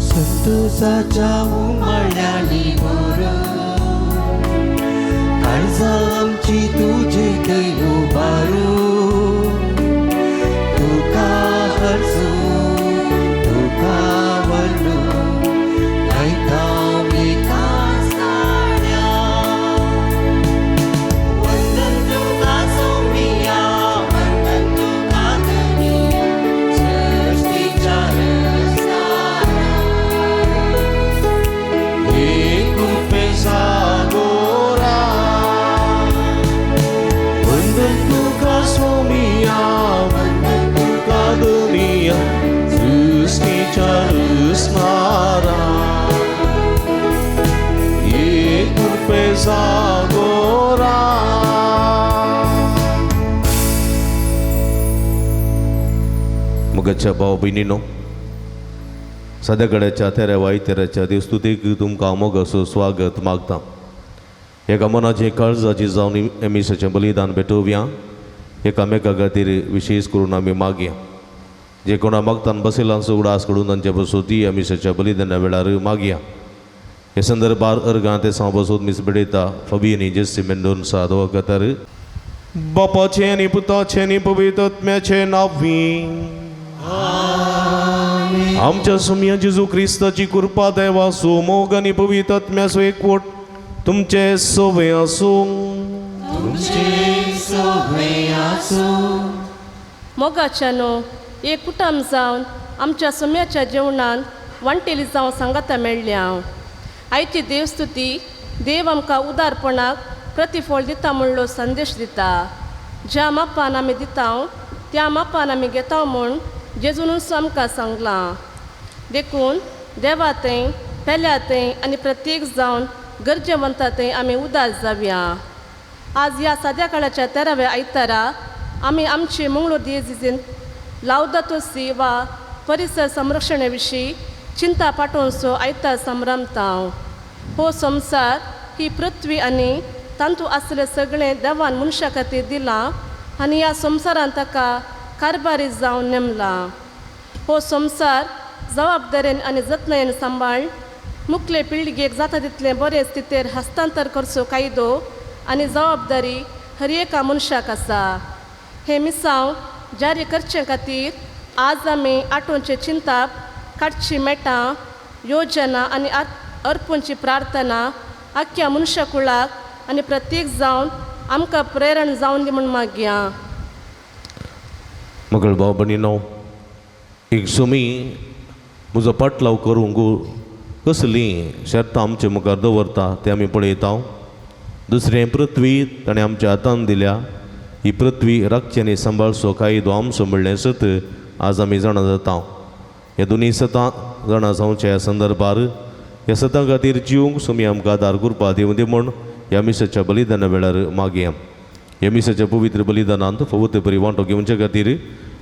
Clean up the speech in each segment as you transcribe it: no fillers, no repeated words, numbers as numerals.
संतोषाच्या उमळ्याने भरून काळजा आमची तुझे दै उभारू तुका हसू तुका वरडू लायता मी कासाड्या वंदन तुका सोमिया वंदन तुका धनिया सृष्टीच्या मगच्या भाव भयणीनो सद्याकडेच्या तेऱ्या वायतेऱ्याच्या देवस्तुतीक तुमकां मोग असो स्वागत मागता. एका मनाची काळजाची जावन एमिसाचें बलिदान भेटोवया. एकामेका खातीर विशेष करून आमी मागया. जे कोणा मागतान बसयलांचो उडास कडून तांचे बसून ती एमिसाच्या बलिदाना वेळार मागया. हे संदर्भार अर्गां ते साव बसून मीस बेडयता फबीनी जेसी मेंडोन सादो कतर बापाचे आनी पुताचे आनी पवित्र आत्म्याचे नांवी आमच्या सुम्या जेजू क्रिस्ताची कृपा देवा सो मोग आनी पवित्र आत्म्याचो एकवट तुमचे सोवे आसूं. मोगाच्यानो एक कुटुंब जावन आमच्या सुम्याच्या जेवणान वांटेली जावन सांगाता मेळ्ळ्या. आयची देवस्तुती देव आमकां उदारपणाक प्रतिफळ दिता म्हणलो संदेश दिता. ज्या मापान आमी दिता त्या मापान आमी घेता म्हूण जेजूनच आमकां सांगलां. देखून देवा थंय पेल्या थंय आनी प्रत्येक जावन गरजेवंता थंय आमी उदार जावया. आज ह्या सद्या काळाच्या 13व्या आयतारा आमी आमची मंगळूर दियेझीन लावदातो सी वा परिसर संरक्षणा विशीं चिंता पाठोवचो आयतार संभ्रमता. हो संवसार ही पृथ्वी आनी तांतू आसलें सगळें देवान मनशा खातीर दिलां आनी ह्या संवसारान ताका कारभारी जावन नेमला. हो संवसार जबाबदारेन आनी जतनायेन सांबाळ मुखले पिळगेक जाता तितले बरे स्थितीर हस्तांतर करचो कायदो आनी जबाबदारी हर एका मनशाक आसा. हे मिसांव जारी करचे खातीर आज आमी आठोवचे चिंताप काडची मेटां योजना आनी अर्पूंची प्रार्थना आख्या मनशा कुळाक आनी प्रत्येक जावन आमकां प्रेरण जावन दी म्हूण मागया. मगळ भाव भयणीनो एक सुमी म्हजो पाटलाव करूंक कसलीं शर्तां आमचे मुखार दवरता तें आमी पळयता. दुसरें पृथ्वी ताणें आमच्या हातान दिल्या. ही पृथ्वी राखची आनी सांबाळचो कायदो आमचो म्हणलें सत आज आमी जाणा जाता. हे दोनी सतां जाणा जावच्या ह्या संदर्भार ह्या सतां खातीर जिवंक सुमी आमकां आदार करपा दिवं दी म्हूण ह्या मिसाच्या बलिदाना वेळार मागया. ह्या मिसाच्या पवित्र बलिदानांत पवित्र बरी वांटो घेवचे खातीर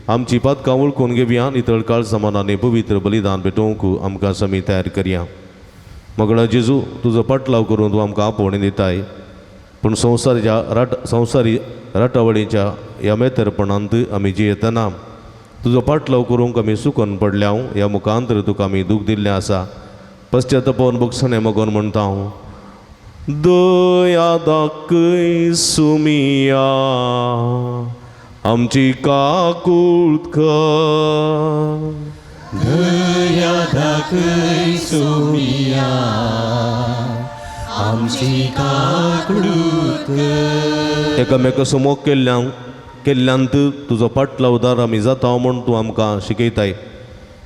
आमची पातकां वळखून घेवया. नितळ काळ समानाने पवित्र बलिदान भेटोवंक आमकां समी तयार करया. मगळा जेजू तुजो पाटलाव करून तूं आमकां आपोवणी दिताय. पूण संवसारी राटावळीच्या ह्या मेतरपणांत आमी जियेतना तुजो पाटलाव करूंक आमी सुकून पडल्या. ह्या मुखांतर तुका आमी दूख दिल्लें आसा. पश्चातापोवन बक्षणें मगोन म्हणटा हांव दया दाखय सुमिया आमची काकूळट कर. दया दाखय सुमिया आमची काकूळट कर. एकामेका समोर केल्ल्यांत तुजो पाटला उदार आमी जाता म्हूण तूं आमकां शिकयताय.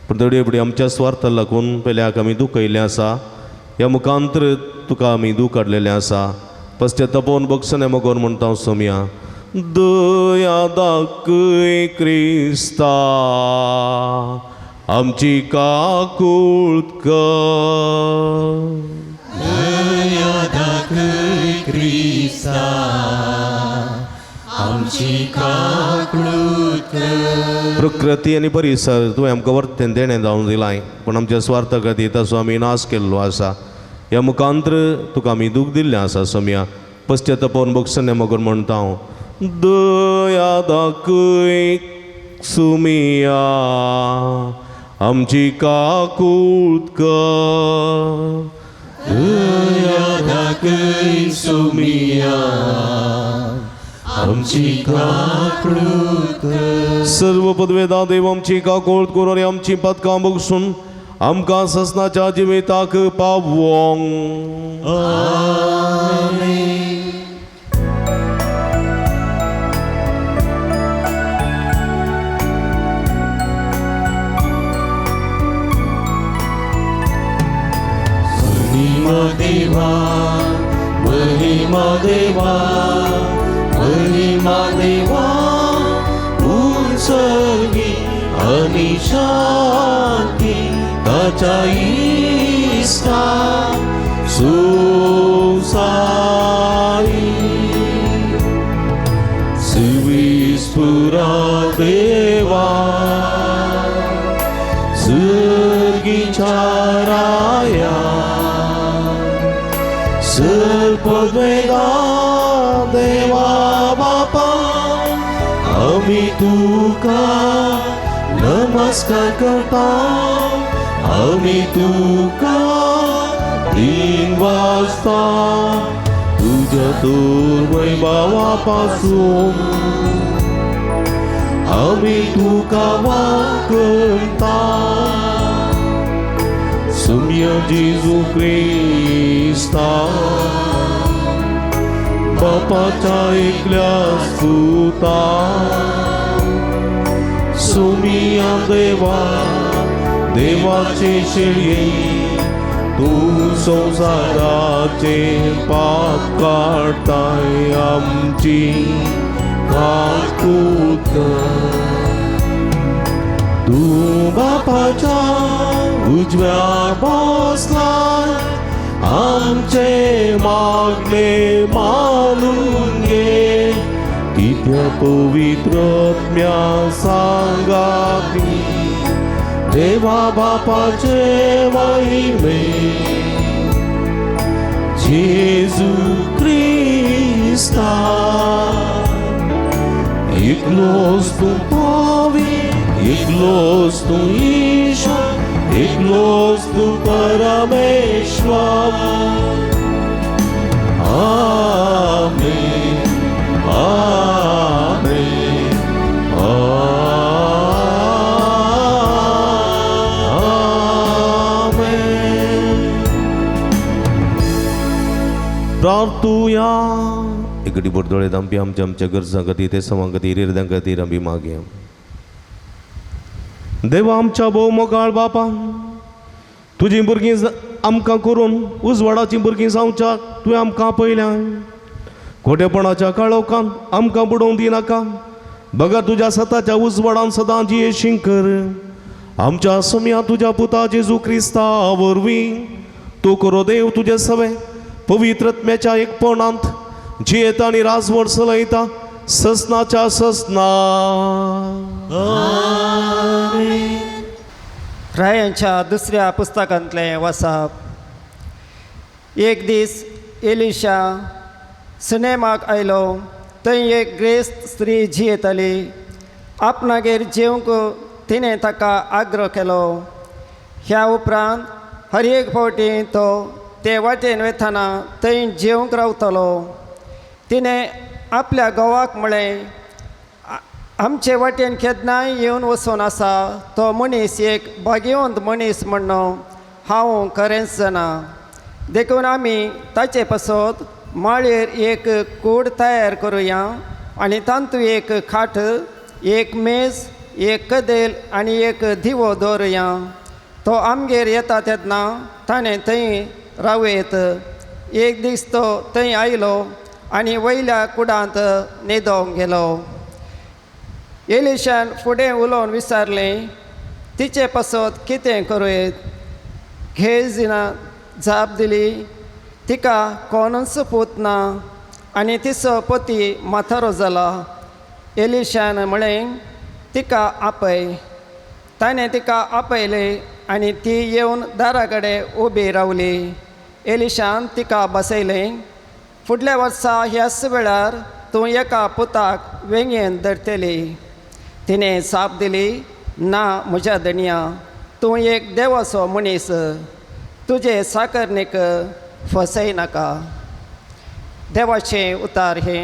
पूण तडे फुडें आमच्या स्वार्था लागून पेल्याक आमी दुखयलें आसा. ह्या मुखांतर तुका आमी दूख काडलेलें आसा. पश्चातापोवन बक्षणें मगोन म्हणटा हांव सोम्या दया दाखय क्रिस्ता आमची काकूळट कर. दया दाखय क्रिस्ता आमची काकूळट कर. प्रकृती आनी परिसर तुवें आमकां वर्तें देणें जावंक दिलाय, पूण आमच्या स्वार्था खातीर ताचो आमी नाश केल्लो आसा. ह्या मुखांतर तुका आमी दूख दिल्लें आसा. सोम्या पश्चातापोवन भोगसने मोगोन म्हणटा हांव. दया दाखय सुमिया आमची काकूळट कर. दया दाखय सुमिया आमची काकूळट कर. सर्व पदवेदा देव आमची काकूळट करून आनी आमची पदकां भोगसून आमकां ससनाच्या जिविताक पावोंक. महिमा देवा महिमा देवा महिमा देवा उंचवी आणि शांती ताच्या इष्टा सुसारी. सुविस्फुरा देवा सर्गीच्या राया सर्पद्वेगा देवा बापा आम्ही तुका नमस्कार करता. आम्ही तुका दिन वाजता तुझ्या तोर वैभवापासून आम्ही तुका वाकता. सुम्य जेजू क्रिस्ता बापाच्या एकल्या सुता. सुमिया देवा देवाचे शेळये तू संसाराचे पाप काढताय आमची काकूळट कर. तू बापाच्या उजव्या बसलाय आमचे मागणे मानून घे. तिथ्या पवित्रत्म्या सांगाती देवा बापाचे महिमे. जेजू क्रिस्ता एकलोच तू पावी एकलोच तू ईश्वर एकलोच तू परमेश्वर. आमेन आमेन आमेन. प्रार्थूया. एकडी बोरदोळे दांपी आमच्या आमच्या गरजां खातीर ते सवां खातीर इर्द्यां खातीर आमी मागया. देवा आमच्या भोव मोगाळ बापा तुजीं भुरगीं आमकां करून उजवाडाचीं भुरगीं जावच्याक तुवें आमकां आपयल्या. खोटेपणाच्या काळोखांत आमकां बुडोवंक दिनाका. बगा तुज्या सताच्या उजवाडान सदां जियेशीं कर. आमच्या सोम्या तुज्या पुता जेजू क्रिस्ता वरवीं तूं करो देव तुजे सवे पवित्रत्म्याच्या एकपणांत जियेता आनी राजवट चलयता ससनाच्या ससना. रायांच्या दुसऱ्या पुस्तकांतलें वाचप. एक दीस एलिशा सुनेमाक आयलो. थंय एक ग्रेस्त स्त्री जियेताली. आपणागेर जेवंक तिणें ताका आग्रो केलो. ह्या उपरांत हर एक फावटी तो ते वाटेन वेताना थंय जेवंक रावतलो. तिणें आपल्या घोवाक म्हळें आमचे वाटेन केन्नाय येवन वचून आसा तो मनीस एक भाग्यवंत मनीस म्हणून हांव खरेंच जाणा. देखून आमी ताचे पासत माळयेर एक कूड तयार करुया आनी तांतूं एक खाट एक मेज एक कदेल आनी एक दिवो दवरुया. तो आमगेर येता तेन्ना ताणें थंय रावयत. एक दीस तो थंय आयलो आनी वयल्या कुडांत न्हिदोंक गेलो. एलिशान फुडें उलोवन विचारलें तिचे पासत कितें करूयत घेजिना जाप दिली तिका कोणूच पूत ना आनी तिचो पती म्हातारो जाला एलिशान म्हळें तिका आपय ताणें तिका आपयले आनी ती येवन दारा कडेन उबी रावली एलिशान तिका बसयलें फुडल्या वर्सा ह्याच वेळार तूं एका पुताक वेंगेन धरतली तिणें साप दिली ना म्हज्या धणया तूं एक देवाचो मनीस तुजे साकरणेक फसय नाका देवाचें उतार हें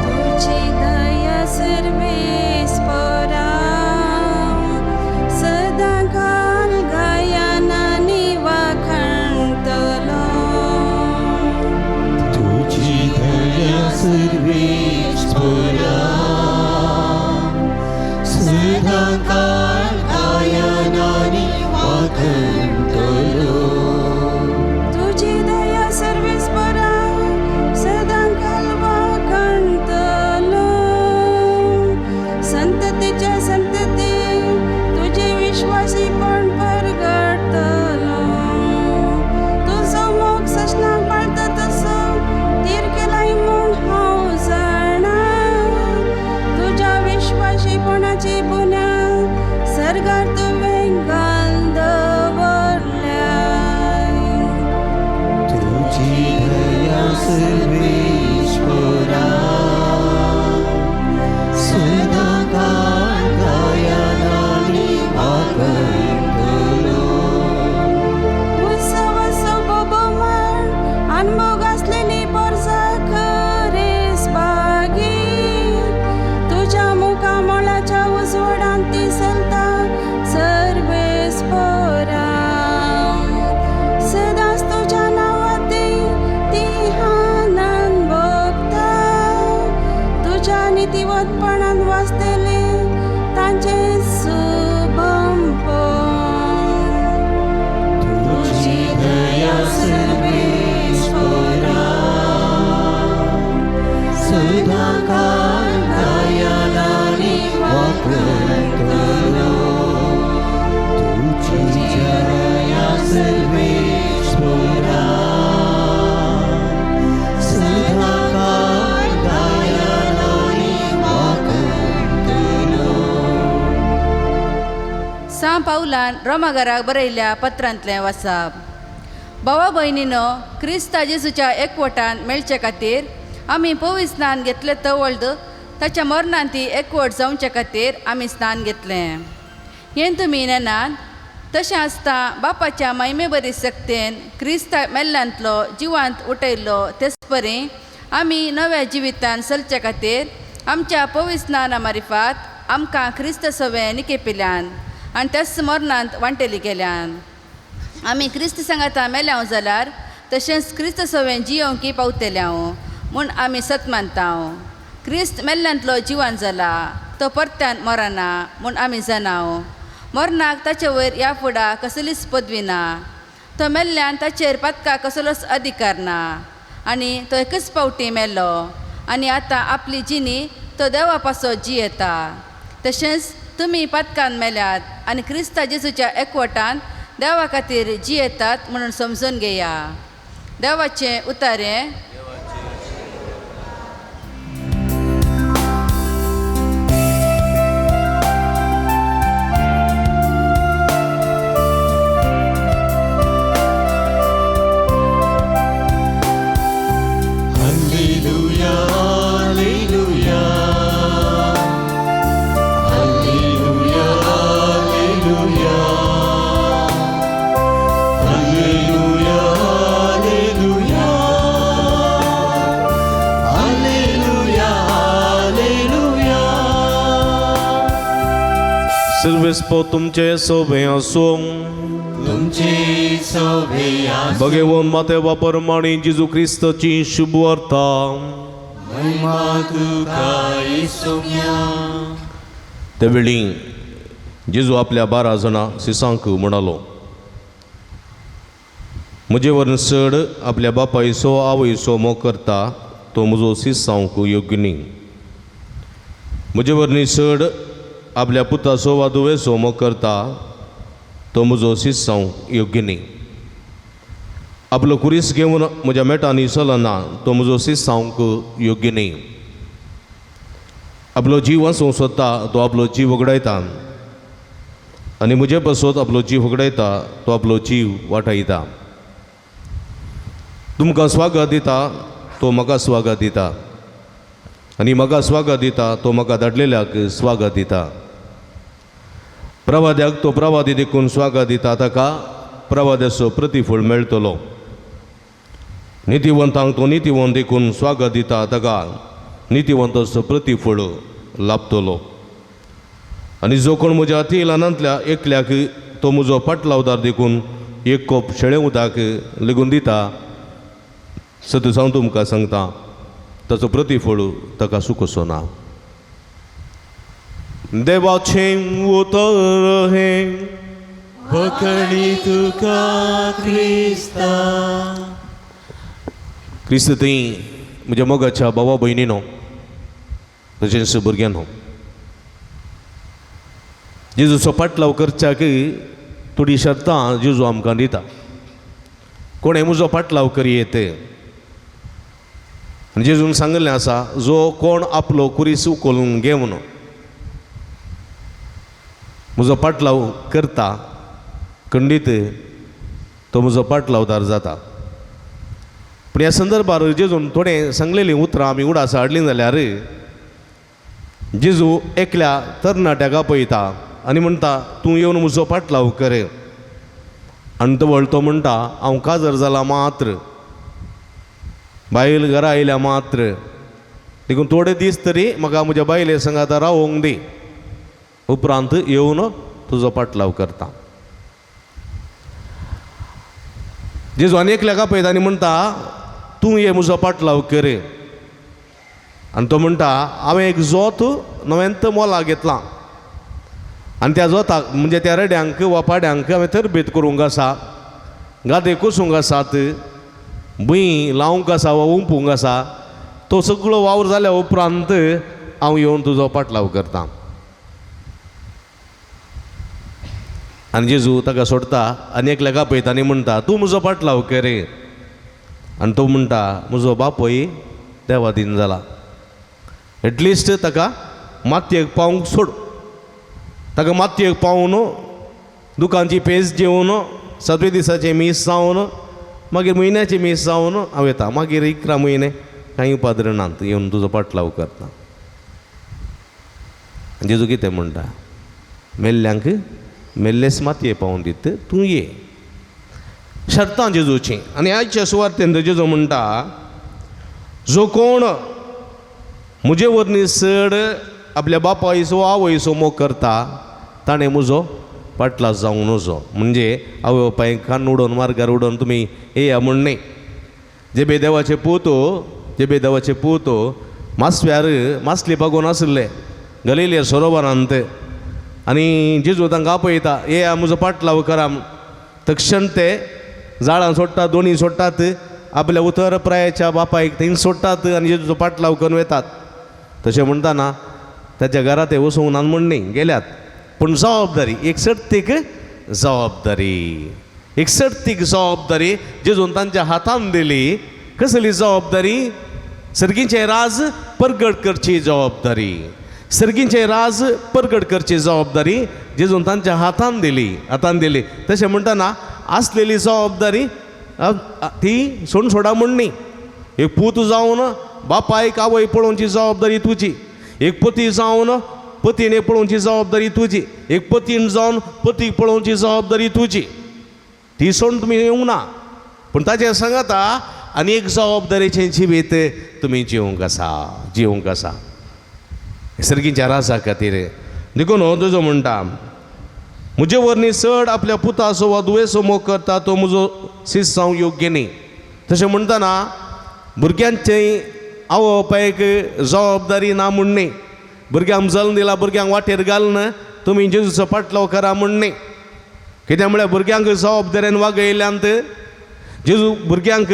तुझी दया सर्वेस्परा सदा काल गायनानी वाखणतलो तुझी दया सर्वेश्वरा सदा काळ गायनानी वाखणतलो तुझी दया सर्वेस्परा सदा काल वाखणतलो संततेच्या संतते तुझे विश्वासीपण परगटतलो तुझो मोग ससना पाळता तसो तीर केलाय म्हूण हांव जाणा तुझ्या विश्वासीपणाची बुन्याद सर्गार तुवें घाल दवरल्या तुझी दया सर्वेश्वरा सदा काळ गायनानी वाखणतलो उत्सवाचो बोबो म्हण अनभोग असलेली पोरसां खरेच बागी तुझ्या मुखा मोळाच्या उजवाडांत ती चलता सर्वेस्परा सदांच तुझ्या नांवांती ती आनंद भोगता तुझ्या नितिवतपणान वाचतले तांचे शुभमपण तुझी दया सर्वेश्वरा सदा काळ गायनानी वाखणतलो तुझी दया सर्वेश्वरा सदा काळ गायनानी वाखणतलो सा पावलान रोमाघराक बरयल्ल्या पत्रांतलें वाचप भावा भयणीनो क्रिस्ता जेजूच्या एकवटान मेळचे खातीर आमी पवित्र स्नान घेतले तवळद ताच्या मरणान ती एकवट जावचे खातीर आमी स्नान घेतलें हें तुमी नेनात तशें आसता बापाच्या महिमे बरी सक्तेन क्रिस्ता मेल्ल्यांतलो जिवांत उठयल्लो तेच परी आमी नव्या जिवितान चलचे खातीर आमच्या पवित्र स्नाना मार्फत आमकां क्रिस्त सवें निकेपिल्यान आनी त्याच मरणांत वांटेली गेल्यान आमी क्रिस्त सांगाता मेल्याव जाल्यार तशेंच क्रिस्त सवें जियोंकी पावतल्याव म्हूण आमी सत मानताव क्रिस्त मेल्ल्यांतलो जिवान जाला तो परत्यान मरना म्हूण आमी जाणाव मरणाक ताचे वयर ह्या फुडां कसलीच पदवी ना तो मेल्ल्यान ताचेर पदका कसलोच अधिकार ना आनी तो एकच पावटी मेल्लो आनी आतां आपली जिणी तो देवा पासो जियेता तशेंच तुमी पदकान मेल्यात आनी क्रिस्ता जेजूच्या एकवटान देवा खातीर जियेतात म्हणून समजून घेया देवाचें उतारें Hallelujah, hallelujah. Hallelujah, hallelujah. Hallelujah, hallelujah. Hallelujah, hallelujah. सर्वेस्पो तुमचे सोबे आसूं तुमचे सोबे आसूं भगवंत माते वापर माणी जेजू क्रिस्ताची शुभ वार्ता महिमा तुका येसुम्या. त्या वेळी जेजू आपल्या 12 जाणां सिसांक म्हणालो, म्हजे वरन चड आपल्या बापायचो आवयचो मोग करता तो म्हजो सीस जावंक योग्य न्ही. म्हजे वरनी चड आपल्या पुताचो वा धुवेचो मोग करता तो म्हजो सीस जावंक योग्य न्ही. आपलो कुरीस घेवन म्हज्या मेटांनी चलना तो म्हजो सीस जावंक योग्य न्ही. आपलो जीव वाचूंक सोदता तो आपलो जीव वगडायता, आनी म्हजे बसत आपलो जीव वगडायता तो आपलो जीव वाटायता. तुमकां स्वागत दिता तो म्हाका स्वागत दिता, आनी म्हाका स्वागत दिता तो म्हाका धाडलेल्याक स्वागत दिता. प्रवाद्याक तो प्रवादी देखून स्वागत दिता ताका प्रवाद्याचो प्रतिफळ मेळटलो. नितिवंतांक तो नितिवंत देखून स्वागत दिता ताका नितिवंताचो प्रतिफळ लाभतलो. आनी जो कोण म्हज्या अतिलानांतल्या एकल्याक तो म्हजो पाटलावदार देखून एक कोप शेळें उदक लेगून दिता, सत हांव तुमकां सांगता ताचो प्रतिफळ ताका सुखसो ना. देवाचें उतर हें भोकडी तुका क्रिस्ता. क्रिस्त ती म्हज्या मोगाच्या भावा भयणीनो तशेंच भुरग्यांनो, जेजूचो पाटलाव करच्याक थोडी शर्तां जेजू आमकां दिता. कोणें म्हजो पाटलाव करीत आनी जेजून सांगिल्लें आसा, जो कोण आपलो कुरीस उखलून घेवन म्हजो पाटलाव करता खंडीत तो म्हजो पाटलावदार जाता. पूण ह्या संदर्भार जेजून थोडें सांगलेलीं उतरां आमी उडास हाडलीं जाल्यार जेजू एकल्या तरणाट्याक आपयता आनी म्हणटा, तूं येवन म्हजो पाटलाव कर. आनी तो वळतो म्हणटा, हांव काजर जाला मात्र, बायल घरा आयल्या मात्र, देखून थोडे दीस तरी म्हाका म्हज्या बायले संगात रावोंक दी, उपरांत येवन तुजो पाटलाव करता. जेजू आनी एकल्याक आपयता आनी म्हणटा, तूं ये म्हजो पाटलाव कर. आनी तो म्हणटा, हांवें एक जोत नव्यान मोलाक घेतलां आनी त्या जोताक म्हणजे त्या रेड्यांक वा पाड्यांक हांवें तरबेत करूंक आसा, गादे कोसूंक आसात, भुंय लावंक आसा वा उंपूंक आसा. तो सगळो वावर जाल्या उपरांत हांव येवन तुजो पाटलाव करतां. आनी जेजू ताका सोडता आनी एकल्याक आपयता आनी म्हणटा, तूं म्हजो पाटलाव कर. आनी तो म्हणटा, म्हजो बापूय देवादीन जाला, एटलिस्ट ताका मातयेक पावूंक सोड. ताका मातयेक पावून दुकानची पेज जेवन 7व्या दिसाचें मीस जावन मागीर म्हयन्याचें मीस जावन हांव येता. मागीर 11 म्हयने कांय उपादरणांत येवन तुजो पाटलाव करता. जेजू कितें म्हणटा, मेल्ल्यांक मेल्लेस मातये पावून दित, तूं ये. शर्तां जेजूची. आनी आयच्या सुवातेंत जेजू म्हणटा, जो कोण म्हजे वरनी चड आपल्या बापायचो आवयचो मोग करता ताणें म्हजो पाटलाव जावंक नजो. म्हणजे आवय बापायक कान उडोवन मार्गार उडोवन तुमी येया म्हण न्ही. जेबे देवाचे पूत मासव्यार मासली पागोवन आसले गलिलिया सरोवरांत, आनी जेजू तांकां आपयता, येया म्हजो पाटलाव करा. तक्षण ते झाडां सोडटात, दोणी सोडटात, आपल्या उतर प्रायाच्या बापायक थंय सोडटात आनी जेजूचो पाटलाव करून वेतात. तशें म्हणटाना ताच्या घरा ते वचूंक ना म्हण न्ही, गेल्यात. पूण जबाबदारी एक सर्तीक जबाबदारी जेजून तांच्या हातान दिली. कसली जबाबदारी? सर्गीचें राज परगट करची जबाबदारी. सर्गीचें राज परगट करची जबाबदारी जेजून तांच्या हातान दिली. तशें म्हणटाना आसलेली जबाबदारी ती सोडा म्हण न्ही. एक पूत जावन बापायक आवय पळोवची जबाबदारी तुजी. एक पती जावन पतीने पळोवची जबाबदारी तुजी. एक पतीन जावन पतीक पळोवची जबाबदारी तुजी. ती सोडून तुमी येवंक ना. पूण ताचे सांगाता आनी एक जबाबदारेचें जिवीत तुमी जिवंक आसा सर्गीच्या राजा खातीर. देखून हो तुजो म्हणटा, म्हजे वरनी चड आपल्या पुताचो वा दुयेचो मोग करता तो म्हजो सीस जावंक योग्य न्ही. तशें म्हणटाना भुरग्यांचें आवय जबाबदारी ना म्हणणे भुरग्यांक जल्म दिला भुरग्यांक वाटेर घालना तुमी जेजूचो पाटलाव करा म्हणणे कित्याक म्हळ्यार भुरग्यांक जबाबदारेन वागयल्यांत जेजू भुरग्यांक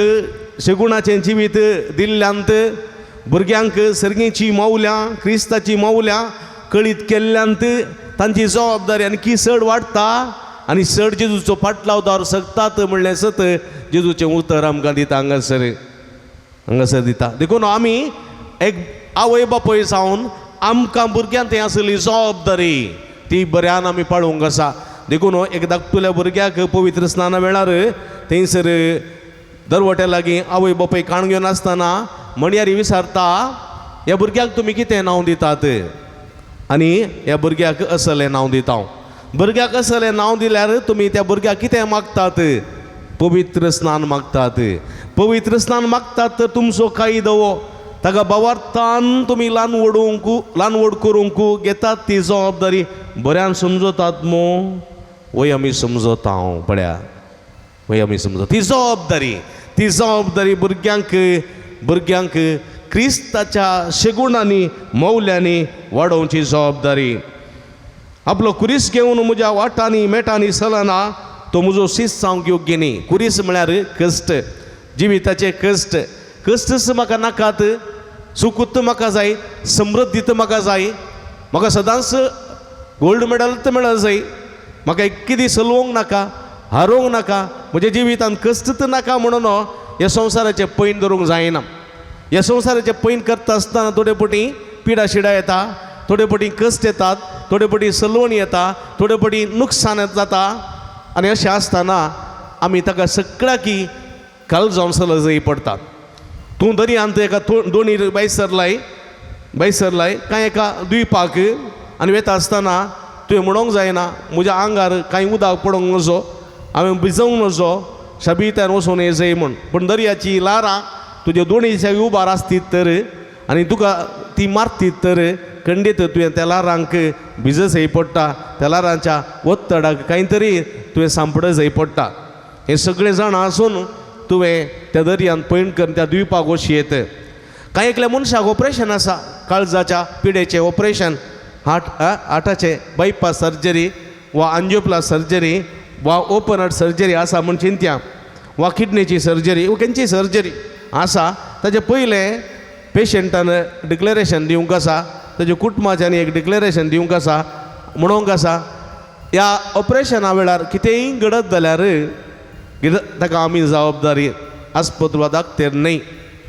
शेगुणाचें जिवीत दिल्ल्यांत भुरग्यांक सर्गेची मौल्यां क्रिस्ताची मौल्यां कळीत केल्ल्यांत तांची जबाबदारी आनी चड वाडटा आनी चड जेजूचो पाटलाव दवर सकतात म्हणलें सत जेजूचें उतर आमकां दिता हांगासर दिता देखून आमी एक आवय बापूय जावन आमकां भुरग्यांक थंय आसली जबाबदारी ती बऱ्यान आमी पाळूंक आसा देखून एक धाकटुल्या भुरग्याक पवित्र स्नाना वेळार थंयसर दरवट्या लागीं आवय बापूय काण घेवन आसतना म्हणयारी विचारता ह्या भुरग्याक तुमी कितें नांव दितात आनी ह्या भुरग्याक असलें नांव दिता भुरग्याक असलें नांव दिल्यार तुमी त्या भुरग्याक कितें मागतात पवित्र स्नान मागतात पवित्र स्नान मागतात तर तुमचो कायदो ताका बावार्थान तुमी ल्हान व्हड करूंक घेतात ती जबाबदारी बऱ्यान समजतात मो वय आमी समजता हांव पळया वय आमी समजता ती जबाबदारी भुरग्यांक क्रिस्ताच्या शेगुणांनी मौल्यांनी वाडोवची जबाबदारी आपलो कुरीस घेवन म्हज्या वाटांनी मेटांनी चलना तो म्हजो शिस्त जावंक योग्य न्ही कुरीस म्हळ्यार कश्ट जिविताचे कश्ट म्हाका नाकात सुखूत म्हाका जाय समृद्धीत म्हाका जाय म्हाका सदांच गोल्ड मेडल मेळत जाय म्हाका एक दीस चलोवंक नाका हारोवंक नाका म्हज्या जिवितांत कश्टच नाका म्हणून ह्या संवसाराचें पैन धरूंक जायना ह्या संवसाराचें पैन करता आसतना थोडे फावटी पिडा शिडा येता थोडे फावटी कश्ट येतात थोडे फावटी सलवण येता थोडे फावटी नुकसान जाता आनी अशें आसतना आमी ताका सगळ्याकी काल जावन चल जाय पडटात तूं दर्यांत एका दोनी बायसर लाय कांय एका द्विपाक आनी वेता आसतना तुवें म्हणोंक जायना म्हज्या आंगार कांय उदक पडोंक नजो हांवें भिजोंक नजो शाबित्यान वचून ये जाय म्हूण पूण दर्याची लारां तुज्या दोनीच्या उबार आसतीत तर आनी तुका ती मारतीत तर खंडीत तुवें त्या लारांक भिज जाय पडटा त्या लारांच्या वत्तडाक कांय तरी तुवें सांपड जाय पडटा हें सगळें जाणा आसून तुवें त्या दर्यांत पैण करून त्या द्विपाक वशी येत कांय एकल्या मनशाक ऑपरेशन आसा काळजाच्या पिडेचें ऑपरेशन हार्टाचें बायपास सर्जरी वा आंजिओप्लास्ट सर्जरी वा ओपन हार्ट सर्जरी आसा म्हण चिंत्या वा किडनीची सर्जरी वा खंयची सर्जरी आसा ताचे पयलें पेशंटान डिक्लेरेशन दिवंक आसा ताच्या कुटुंबाच्यांनी एक डिक्लेरेशन दिवंक आसा म्हणोंक आसा ह्या ऑपरेशना वेळार कितेंय घडत जाल्यार ताका आमी जबाबदारी आस्पत वा धाकटेर न्हय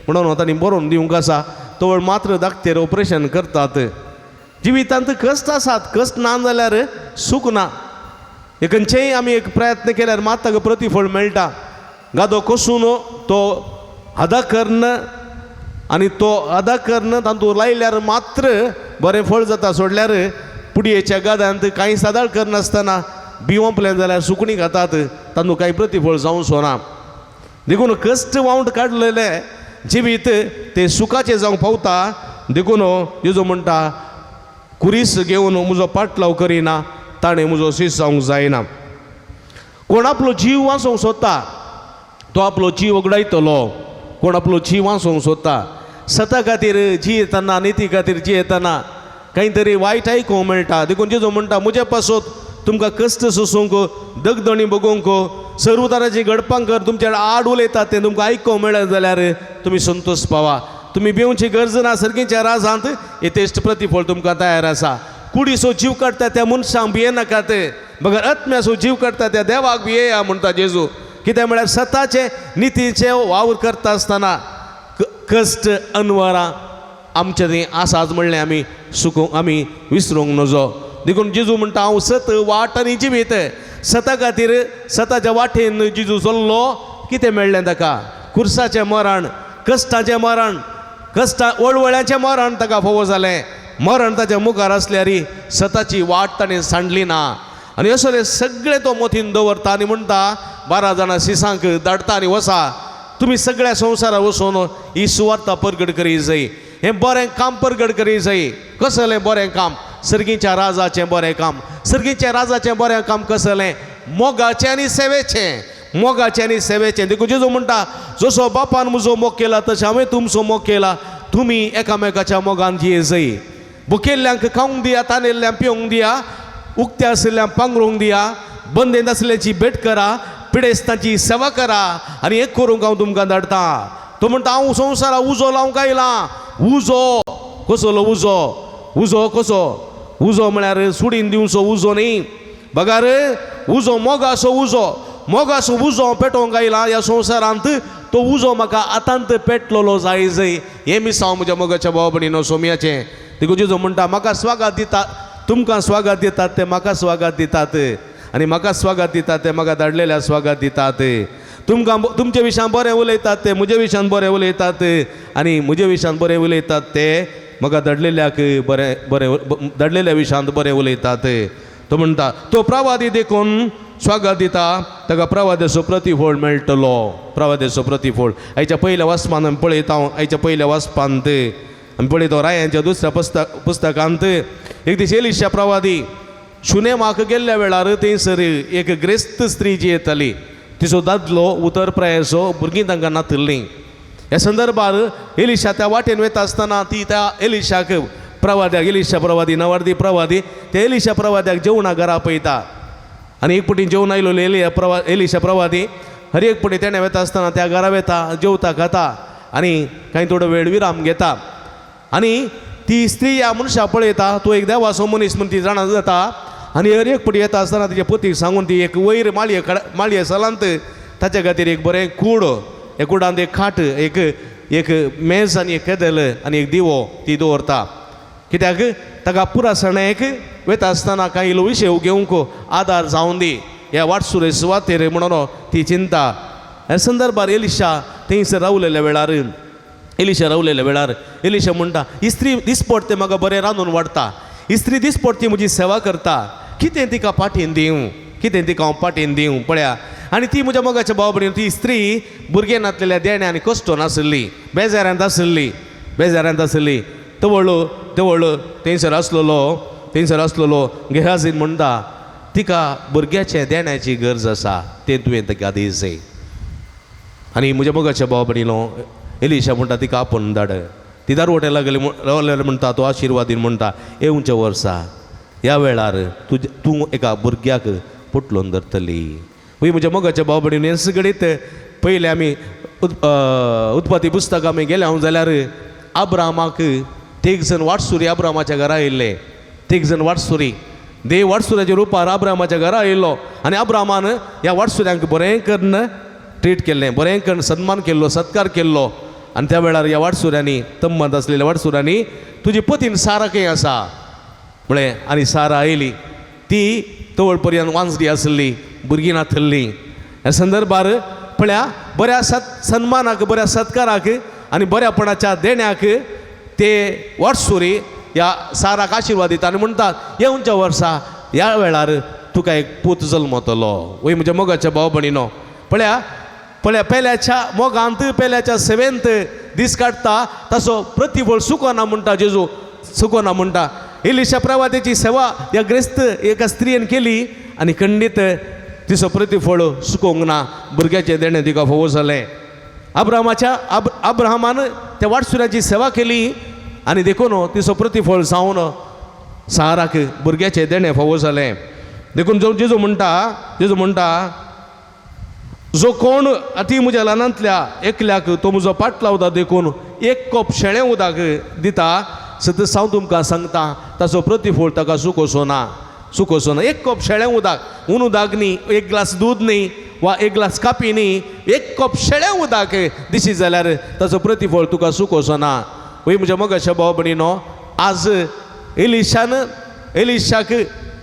म्हणून तांणी बरोवन दिवंक आसा तो वेळ मात्र धाकटेर ऑपरेशन करतात जिवितांत कश्ट आसात कश्ट ना जाल्यार सूख ना खंयचेय आमी एक प्रयत्न केल्यार मात ताका प्रतिफळ मेळटा गादो कसून तो अदा कर्ण आनी तो अदा कर्ण तातूंत लायल्यार मात्र बरें फळ जाता सोडल्यार पुडयेच्या गाद्यांत कांय सादाळ करनासतना बिवंपलें जाल्यार सुकणी खातात तातूंत कांय प्रतिफळ जावं सोना देखून कश्ट वावंट काडलेले जिवीत ते सुखाचें जावंक पावता देखून जेजू म्हणटा कुरीस घेवन म्हजो पाटलाव करिना ताणें म्हजो शिश्य जावंक जायना कोण आपलो जीव वाचोवंक सोदता तो आपलो जीव वगडायतलो कोण आपलो जीव वाचोवंक सोदता सता खातीर जियेतना निती खातीर जियेतना कांय तरी वायट आयकूंक मेळटा देखून जेजू म्हणटा म्हजे पासत तुमकां कश्ट सोसूंक दगदणी बगोवंक सर्व तरांची गडपांकर तुमच्या आड उलयतात तें तुमकां आयकूंक मेळत जाल्यार तुमी संतोश पावा तुमी भिवची गरज ना सर्गेच्या राजांत येतेश्ट प्रतिफळ तुमकां तयार आसा कुडीसो जीव काडटा त्या मनशांक भियेनाकात बगर आत्म्याचो जीव काडटा त्या देवाक भियेया म्हणटा जेजू कित्याक म्हळ्यार सताचे नितीचे वावर करता आसतना कश्ट अनवरां आमचें थंय आसाच म्हणलें आमी आमी विसरूंक नजो देखून जेजू म्हणटा हांव सत वाट आनी जिवीत सता खातीर सताच्या वाटेन जेजू चल्लो कितें मेळ्ळें ताका कुर्साचें मरण कश्टाचें मरण वळवळ्याचें मरण ताका फोव जालें मरण ताच्या मुखार आसल्यार सताची वाट ताणें सांडली ना आनी असले सगळे तो मोतीन दवरता आनी म्हणटा 12 जाणां शिसांक धाडटा आनी वसा तुमी सगळ्या संवसाराक वचून ही सुवार्ता परगट करी जाय हें बरें काम परगट करी जाय कसलें बरें काम सर्गीच्या राजाचें बरें काम सर्गीच्या राजाचें बरें काम कसलें मोगाचें आनी सेवेचें देखून जेजू म्हणटा जसो बापान म्हजो मोग केला तशें हांवें तुमचो मोग केला तुमी एकामेकाच्या मोगान जियेजय भुकेल्ल्यांक खावंक दिया तानेल्ल्यांक पिवंक दिया उक्त्या आशिल्ल्यांक पांगरूंक दिया बंदेंत आसलेची भेट करा पिडेस्तांची सेवा करा आनी एक करूंक हांव तुमकां धाडटा तो म्हणटा हांव संवसाराक उजो लावंक आयला उजो कसलो उजो उजो कसो उजो म्हळ्यार सुडीन दिवचो उजो न्ही बगार उजो मोगाचो उजो पेटोवंक आयला ह्या संवसारांत तो उजो म्हाका आतांत पेटलोलो जाय हें मिसांव म्हज्या मोगाच्या भाव भयणीनो सोमयाचें देखून जेजो म्हणटा म्हाका स्वागत दिता तुमकां स्वागत दितात ते म्हाका स्वागत दितात आनी म्हाका स्वागत दितात ते म्हाका धाडलेल्या स्वागत दितात तुमकां तुमचे विशयान बरें उलयतात ते म्हजे विशयान बरें उलयतात आनी म्हजे विशयान बरें उलयतात ते म्हाका धाडलेल्याक बरें धाडलेल्या विशयान बरें उलयतात तो म्हणटा तो प्रवादी देखून स्वागत दिता ताका प्रवाद्याचो प्रतिफळ मेळटलो प्रवाद्याचो प्रतिफळ आयच्या पयल्या वाचपान आमी पळयता आयच्या पयल्या वाचपांत आमी पळयता रायांच्या दुसऱ्या पुस्तकांत एक दीस एलिशा प्रवादी शुनेमाक गेल्ल्या वेळार थंयसर एक ग्रेस्त स्त्री जी येताली तिचो दादलो उतर प्रायाचो भुरगीं तांकां नातिल्लीं ह्या संदर्भात एलिशा त्या वाटेन वता आसतना ती त्या एलिशाक प्रवाद्याक एलिशा प्रवादी नवार्दी प्रवादी त्या एलिशा प्रवाद्याक जेवणा घरा पळयता आनी एक पटी जेवण आयलो एलिशा प्रवादी हर एक पटी तेणें वता आसतना त्या घरा वता जेवता खाता आनी कांय थोडो वेळ विराम घेता आनी ती स्त्री ह्या मनशा पळयता तो एक देवाचो मनीस म्हण ती जाणा जाता आनी हर एक पटी येता आसतना तिच्या पतीक सांगून ती एक वयर माळये सलांत ताच्या खातीर एक बरें कूड एक कुडांत एक खाट एक मेज आनी एक केदल आनी एक दिवो ती दवरता कित्याक ताका पुरासणाक वता आसतना कांय इल्लो विशय घेवंक आदार जावन दी ह्या वाटसुरे सुवातेर म्हणून ती चिंता ह्या संदर्भार एलिशा थंयसर रावलेल्या वेळार एलिशा म्हणटा इस्त्री दिसपट ते म्हाका बरें रांदून वाडटा इस्त्री दिसपट ती म्हजी सेवा करता कितें तिका पाठीन हांव पाठीन दिवं पळया आनी ती म्हज्या मोगाच्या भाव भयणीन ती स्त्री भुरगें नातलेल्या देण्या आनी कश्टोन आसली बेजारांत आसली तवळो थंयसर आसलेलो गेहाजीन म्हणटा तिका भुरग्याच्या देण्याची गरज आसा तें तुवें ताका दिसय आनी म्हज्या मोगाच्या भाव भयणीनो एलिशा म्हणटा तिका आपोवन धाड ती दारवट्या रावलेले म्हणटा तो आशिर्वादीन म्हणटा येवच्या वर्सा ह्या वेळार तूं एका भुरग्याक पुटलोवन धरतली वय म्हज्या मोगाच्या भाव भयणीन हें सगळीत पयले आमी उत्पत्ती पुस्तक आमी गेले हांव जाल्यार अब्रामाक तीग जण वाटसुरी अब्रामाच्या घरा येयल्ले तीग जण वाटसुरी देव वाटसुऱ्याच्या रुपार अब्रामाच्या घरा येयल्लो आनी अब्रामान ह्या वाटसुऱ्यांक बरें करून ट्रीट केल्लें बरें करून सन्मान केल्लो सत्कार केल्लो आनी त्या वेळार ह्या वाटसुऱ्यांनी तम्मत आसलेल्या वाटसुऱ्यांनी तुजी पतीन सारा खंय आसा म्हळें आनी सारा आयली ती तवळ पर्यंत वांसडी आसली भुरगीं नाथल्ली ह्या संदर्भार पळया बऱ्या सन्मानाक बऱ्या सत्काराक आनी बऱ्यापणाच्या देण्याक ते वाटसुरी ह्या साराक आशिर्वाद दिता आनी म्हणटात येवच्या वर्सा ह्या वेळार तुका एक पूत जल्मतलो वय म्हज्या मोगाच्या भाव भयणीनो पळया पेल्याच्या मोगांत पेल्याच्या सेवेंत दीस काडटा ताचो प्रतिफळ सुकोना म्हणटा जेजू सुकोना म्हणटा एलिशा प्रवादीची सेवा ह्या ग्रेस्त एका स्त्रीयेन केली आनी खंडीत तिचो प्रतिफळ सुकोवंक ना भुरग्याचे देणें तिका फोव जालें अब्राहमान त्या वाटसुऱ्याची सेवा केली आनी देखून तिचो प्रतिफळ जावन साराक भुरग्याचे देणें फोव जालें देखून जेजू म्हणटा जो कोण ती म्हज्या ल्हानांतल्या एकल्याक तो म्हजो पाट लावता देखून एक कप शेळें उदक दिता सतत हांव तुमकां सांगता ताचो प्रतिफळ ताका सुकोसो ना एक कप शेळें उदक उदक न्ही एक ग्लास दूद न्ही वा एक ग्लास कापी न्ही एक कप शेळें उदक दिशी जाल्यार ताचो प्रतिफळ तुका सुकोसो ना वय म्हज्या मोगाच्या भाव भयणीनो आज एलिशाक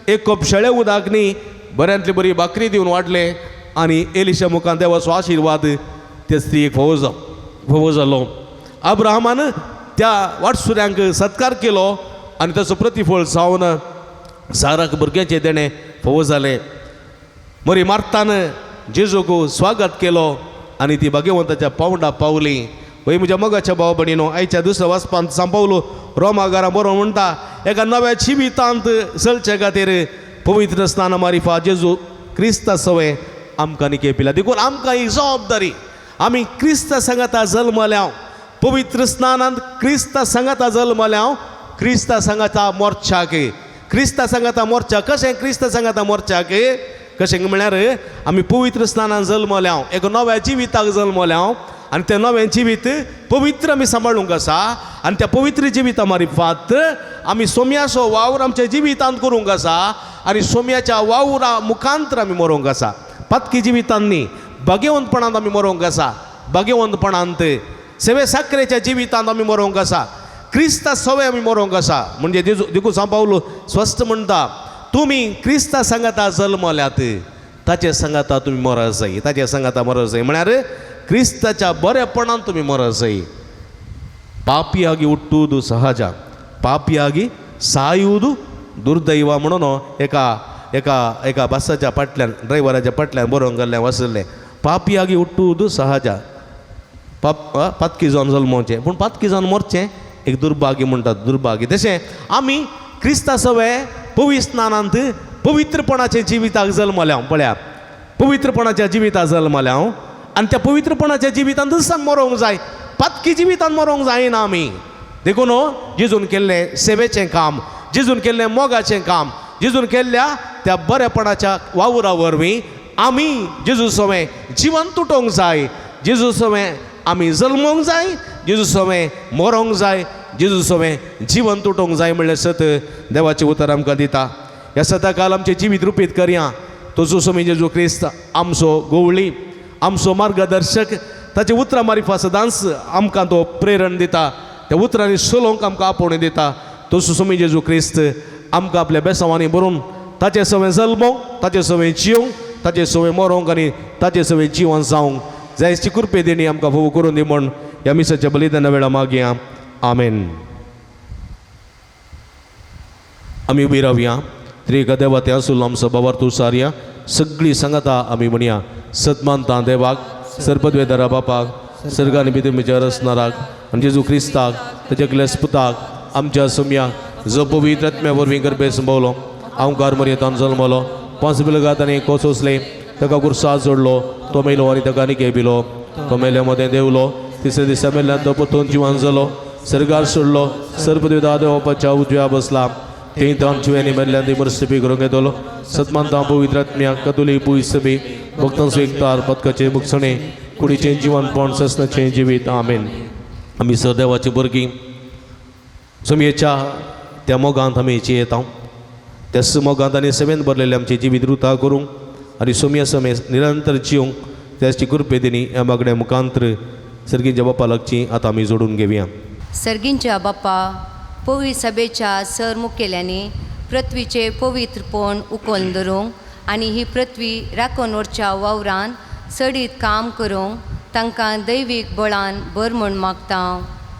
एक कप शेळें उदक न्ही बऱ्यांतली बरी भाकरी दिवन वाडलें आनी एलिशा मुखान देवाचो आशिर्वाद त्या स्त्रीक फोव जालो अब्राहमान त्या वाटसुऱ्यांक सत्कार केलो आनी ताचो प्रतिफळ जावन साराक भुरग्याचें देणें फोव जालें मरी मार्तान जेजूक स्वागत केलो आनी ती भाग्यवंताच्या पावंडा पावली वय म्हज्या मोगाच्या भाव भयणीनो आयच्या दुसऱ्या वाचपांत सांपावलो रोमागारा बरो म्हणटा एका नव्या जिवितांत चलचे खातीर पवित्र स्नान मारिफा जेजू क्रिस्ता सवय आमकां निकेपिला देखून आमकां ही जबाबदारी आमी क्रिस्ता सांगाता जल्मल्या पवित्र स्नानांत क्रिस्ता संगता जल्मल्या क्रिस्ता संगता मोर्चाक क्रिस्ता संगता मोर्चा कशें क्रिस्ता संगता मोर्चाक कशें म्हळ्यार आमी पवित्र स्नानान जल्मल्या एक नव्या जिविताक जल्मल्या आनी तें नवें जिवीत पवित्र आमी सांबाळूंक आसा आनी त्या पवित्र जिविता मार्फत आमी सोम्याचो वावर आमच्या जिवितांत करूंक आसा आनी सोम्याच्या वावरा मुखांतर आमी मरोंक आसा पत्की जिवितांनी भाग्यवंतपणांत आमी मरोंक आसा भाग्यवंतपणांत सेवे साखरेच्या जिवितांत आमी मरोंक आसा क्रिस्ता सवय आमी मरोंक आसा म्हणजे देखून सांग पावलो स्वस्थ म्हणटा तुमी क्रिस्ता संगता जल्मल्यात ताचे संगता तुमी मरत जाय ताचे संगता मरत जाय म्हळ्यार क्रिस्ताच्या बरेपणान तुमी मरत जाय ಪಾಪಿಯಾಗಿ ಹುಟ್ಟುವುದು ಸಹಜ ಪಾಪಿಯಾಗಿ ಸಾಯುವುದು ದುರ್ದೈವ म्हणून एका एका एका बसाच्या फाटल्यान ड्रायव्हराच्या फाटल्यान बरोवंक गेल्लें वसलें पापियागी हुट्टुವುದು सहज पातकी जावन जल्मोवचें पूण पातकी जावन मरचें एक दुर्भाग्य म्हणटात दुर्भाग्य तशें आमी क्रिस्ता सवे पवित्र स्नानांत पवित्रपणाच्या जिविताक जल्मल्या पळया पवित्रपणाच्या जिविताक जल्मल्या आनी त्या पवित्रपणाच्या जिवितांत दिसान मरोंक जाय पातकी जिवितांत मरोंक जायना आमी देखून जेजून केल्लें सेवेचें काम जेजून केल्लें मोगाचें काम जेजून केल्ल्या त्या बरेपणाच्या वावरा वरवीं आमी जेजू सवें जिवन तुटोवंक जाय जेजू सवें आमी जल्मोवंक जाय जेजू सवें मरोंक जाय जेजू सवें जिवन तुटोवंक जाय म्हणलें सत देवाचें उतर आमकां दिता ह्या सदाकाल आमचें जिवीत रुपीत करया तोचो समी जेजू क्रिस्त आमचो गोवळी आमचो मार्गदर्शक ताचे उतरां मार्फत सदांच आमकां तो प्रेरण दिता त्या उतरांनी चलोवंक आमकां आपोवणें दिता तसो समी जेजू क्रिस्त आमकां आपल्या बेसांवांनी भरून ताचे सवें जल्मोवंक ताचे सवें जिवंक ताचे सवें मरोंक आनी ताचे सवें जिवन जावंक जायची कृपे देणी आमकां फोव करून दी म्हण ह्या मिसाच्या बलिदाना वेळा मागया आमेन. आमी उबी रावया त्रिएका देवा त्या आसूल आमचो बाबार तूं सारया सगळीं सांगाता आमी म्हणया सतमानता देवाक सरपदवेदारा बापाक सर्गानी भितर म्हज्या रसनाराक आनी जेजू क्रिस्ताक ताच्या क्लेस्पुताक आमच्या सम्याक जो पवित्र आत्म्या वरवीं गर्भे संभवलो हांव कारमरयेंतान जल्मलो 5 बिलगात आनी कोसोसले ताका कुर्साद जोडलो तो मेलो आनी ताका आनीक येबिलो तो मेल्या मदें देवलो तिसऱ्या दिसा मेल्ल्यान तो परतून जिवन जालो सर्गार सोडलो सर्पदेवता देवाच्या उजव्या बसला थंय तांचवेनी मेल्ल्यान ती मरसपी करूंक येतलो सतमानता पवित्र आत्म्या कतुली पुयसबी भक्तां स्वीकार पदकाचे मुखसणे कुडीचें जिवनपण ससनाचें जिवीत आमेन. आमी सदेवाची भुरगीं समेच्या त्या मोगांत आमी येता त्या मोगांत आनी सेवेंत भरलेले आमचे जिवीत रुता करूंक आनी सोम्या समे निरंतर जिवंक त्याची कृपे दिनी ह्या मागण्या मुखांतर सर्गींच्या बापा लागची आतां आमी जोडून घेवया. सर्गींच्या बापा पवित्र सभेच्या सर मुखेल्यांनी पृथ्वीचे पवित्रपण उखलून धरूंक आनी ही पृथ्वी राखून व्हरच्या वावरान सडीत काम करूंक तांकां दैवीक बळान भर म्हूण मागता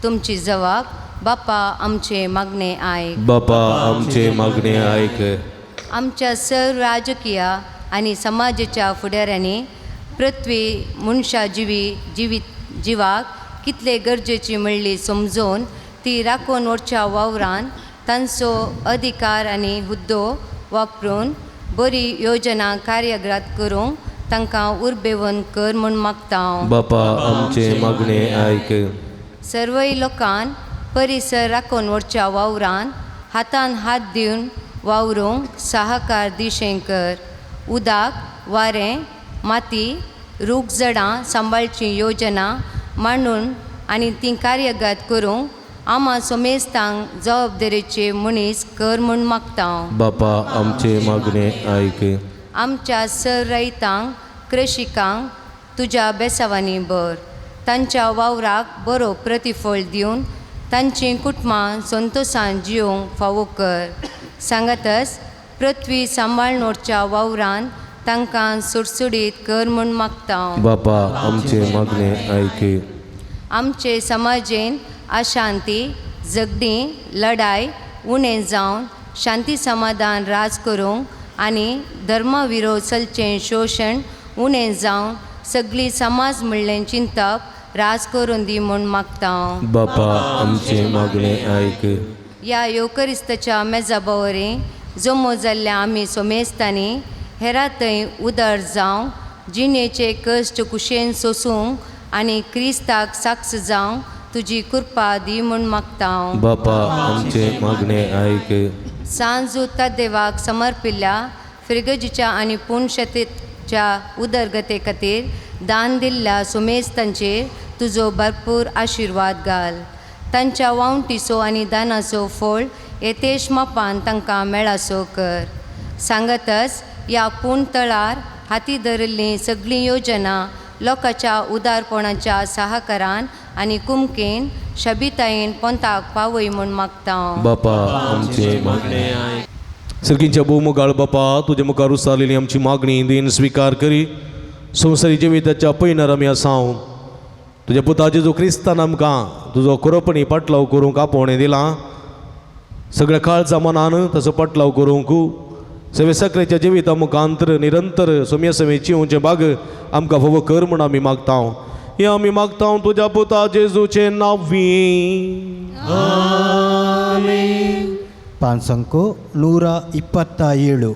तुमची जबाब बापा आमचे मागणे आयक बापा आमचे मागणे आयक. आमच्या सर्व राजकीय आनी समाजाच्या फुडाऱ्यांनी पृथ्वी मनशा जिवाक कितले गरजेची म्हणली समजून ती राखून व्हरच्या वावरान तांचो अधिकार आनी हुद्दो वापरून बरी योजना कार्यगत करूंक तांकां उर्बेवन कर म्हूण मागता बापा आमचे मागणे आयक. सर्वय लोकांन परिसर राखून व्हरच्या वावरान हातान हात दिवन वावरूंक सहकार दिशें कर उदक वारें माती रूख झाडां सांबाळची योजना मांडून आनी ती कार्यगत करूंक आमा सोमेस्तांक जबाबदारेचे मनीस कर म्हूण मागता बापा आमचे मागणे आयक. आमच्या सर रैतांक कृशिकांक तुज्या बेसावांनी भर तांच्या वावराक बरो प्रतिफळ दिवन तांची कुटुंबां संतोशान जिवंक फावो कर सांगातच पृथ्वी सांबाळून व्हरच्या वावरान तांकां सुटसुडीत कर म्हूण मागता बापा आमचे मागणे आयक. आमचे समाजेन अशांती झगडीं लढाय उणें जावन शांती समाधान राज करूंक आनी धर्माविरोध चलचें शोशण उणें जावन सगळी समाज म्हणलें चिंतप राज करून दी म्हूण मागता बापा आमचे मागणे आयक. ह्या योकरिस्ताच्या मेजा बवरी जमो जाल्ल्या आमी सोमेस्तांनी हेरा थंय उदर जावं जिणेचे कश्ट कुशेन सोसूंक आनी क्रिस्ताक साक्ष जावंक तुजी कृपा दी म्हूण मागता हांव. बापा आमचे मागणे ऐक. सांज त्या देवाक समर्पिल्ल्या फ्रिगजीच्या आनी पुणशतेच्या उदरगते खातीर दान दिल्ल्या सुमेस्तांचेर तुजो भरपूर आशिर्वाद घाल. तांच्या वावंटीचो आनी दानाचो फळ येतेश मापान तांकां मेळासो कर. सांगतच ह्या पुणतळार हाती धरिल्लीं सगळीं योजना लोकांच्या उदारपणाच्या सहकारान आनी कुमकेन शबितायेन पोंताक पावय म्हूण मागता हांव. बापा आमचे मागणे ऐक. सर्गींच्या भोवमुखार बापा तुजे मुखार उसारलेली आमची मागणी दिन स्वीकार करी. संवसारी जिविताच्या पैनार आमी आसांव. तुज्या पुता जेजू क्रिस्तान आमकां तुजो खरोपणी पाटलाव करूंक आपोवणें दिलां. सगळ्या काळजा मनान ताचो पाटलाव करूंक सगळे सकलेच्या जिविता मुखांतर निरंतर सोम्या समेची जिवचे भाग आमकां फावो कर म्हूण आमी मागता. हे आमी मागता तुज्या पुता जेजूचे नांवी. ಪಾನ್ಸಂಕು 127.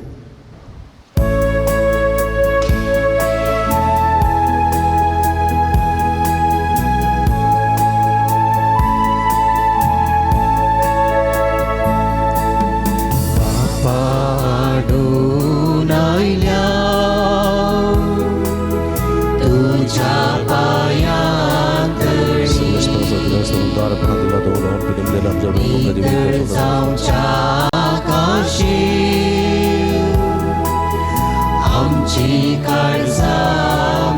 आमची काळजा